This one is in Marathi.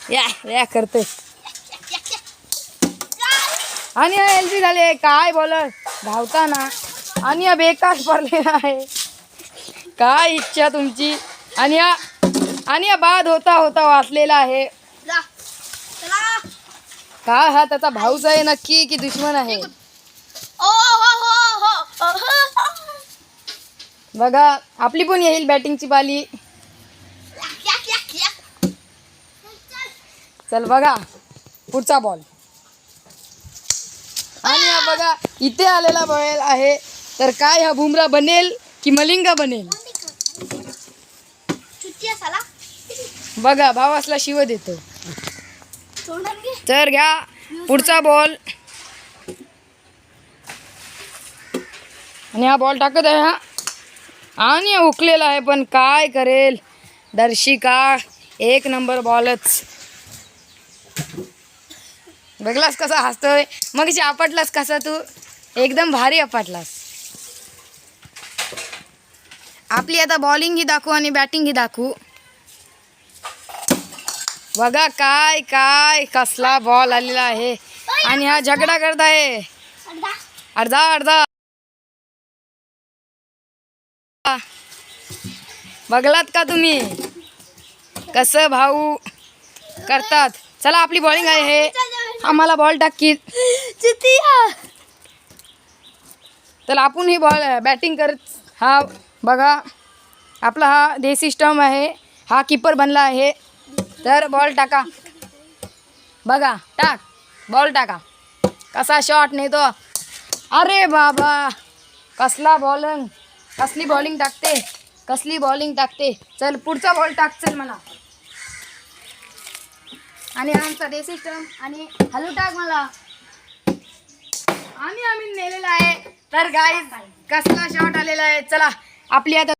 या करतोय आणि एल बी झाले काय बॉलर धावताना आणि बेकार पडलेला आहे. काय इच्छा तुमची आणि बाद होता होता वाचलेला आहे. काय हा त्याचा भाऊच आहे नक्की की दुश्मन आहे बघा. आपली पण येईल बॅटिंगची बाली. चल बघा पुढचा बॉल आणि हा बघा इथे आलेला बॉल आहे. तर काय हा बुमरा बनेल की मलिंगा बनेल बघा. भावासला शिव देतो. तर घ्या पुढचा बॉल आणि हा बॉल टाकत आहे हा आणि हुकलेला आहे. पण काय करेल दर्शिका. एक नंबर बॉलच. बघलास कसा हसतोय. मग आपटलास कसा तू एकदम भारी आपटलास. आपली आता बॉलिंग ही दाखवू आणि बॅटिंग ही दाखवू. बघा काय काय कसला बॉल आलेला आहे आणि हा झगडा करत आहे. अर्धा अर्धा बघलात का तुम्ही कसं भाऊ करतात. चला आपली बॉलिंग आहे हे. आम्हाला बॉल टाकी. तर आपण ही बॉल बॅटिंग करत. हा बघा आपला हा देसी स्टंप आहे. हा कीपर बनला आहे. तर बॉल टाका बघा. टाक बॉल टाका. कसा शॉट नाही तो. अरे बाबा कसला बॉलिंग कसली बॉलिंग टाकते कसली बॉलिंग टाकते. चल पुढचा बॉल टाक चल मला. आणि आमचा देसी स्टंप आणि हलू टाक मला. आणि आम्ही नेलेला आहे. तर गाईज कसला शॉट आलेला आहे. चला आपली आता